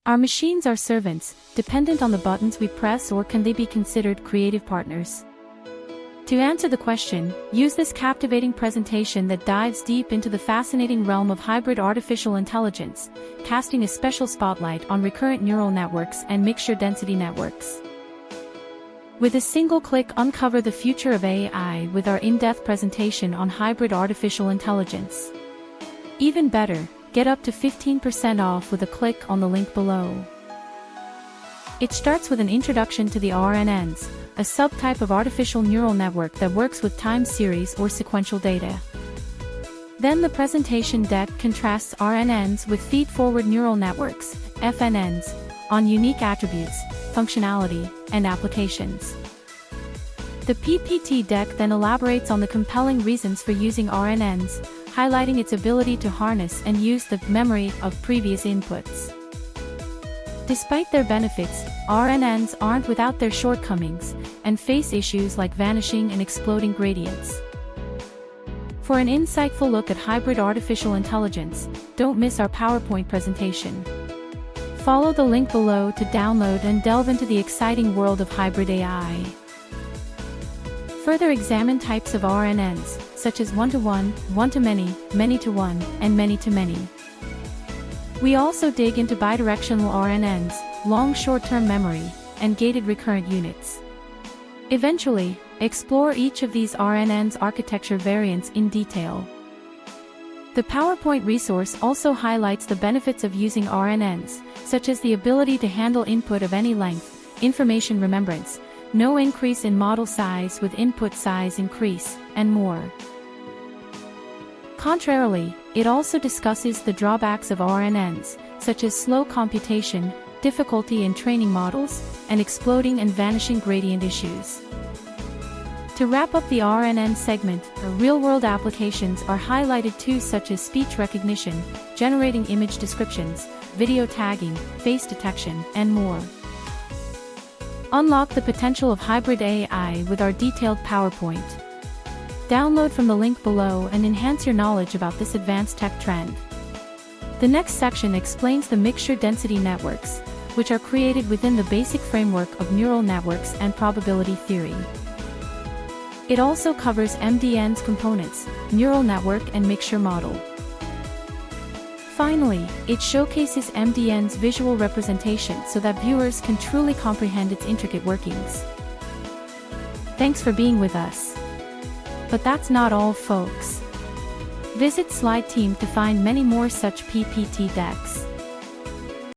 Our machines are servants, dependent on the buttons we press, or can they be considered creative partners? To answer the question, use this captivating presentation that dives deep into the fascinating realm of hybrid artificial intelligence, casting a special spotlight on recurrent neural networks and mixture density networks. With a single click, uncover the future of AI with our in-depth presentation on hybrid artificial intelligence. Even better, get up to 15% off with a click on the link below. It starts with an introduction to the RNNs, a subtype of artificial neural network that works with time series or sequential data. Then the presentation deck contrasts RNNs with feedforward neural networks, FNNs, on unique attributes, functionality, and applications. The PPT deck then elaborates on the compelling reasons for using RNNs, highlighting its ability to harness and use the memory of previous inputs. Despite their benefits, RNNs aren't without their shortcomings, and face issues like vanishing and exploding gradients. For an insightful look at hybrid artificial intelligence, don't miss our PowerPoint presentation. Follow the link below to download and delve into the exciting world of hybrid AI. Further examine types of RNNs, such as one-to-one, one-to-many, many-to-one, and many-to-many. We also dig into bidirectional RNNs, long short-term memory, and gated recurrent units. Eventually, explore each of these RNNs' architecture variants in detail. The PowerPoint resource also highlights the benefits of using RNNs, such as the ability to handle input of any length, information remembrance, no increase in model size with input size increase, and more. Contrarily, it also discusses the drawbacks of RNNs, such as slow computation, difficulty in training models, and exploding and vanishing gradient issues. To wrap up the RNN segment, real-world applications are highlighted too, such as speech recognition, generating image descriptions, video tagging, face detection, and more. Unlock the potential of hybrid AI with our detailed PowerPoint. Download from the link below and enhance your knowledge about this advanced tech trend. The next section explains the mixture density networks, which are created within the basic framework of neural networks and probability theory. It also covers MDN's components, neural network and mixture model. Finally, it showcases MDN's visual representation so that viewers can truly comprehend its intricate workings. Thanks for being with us. But that's not all, folks. Visit SlideTeam to find many more such PPT decks.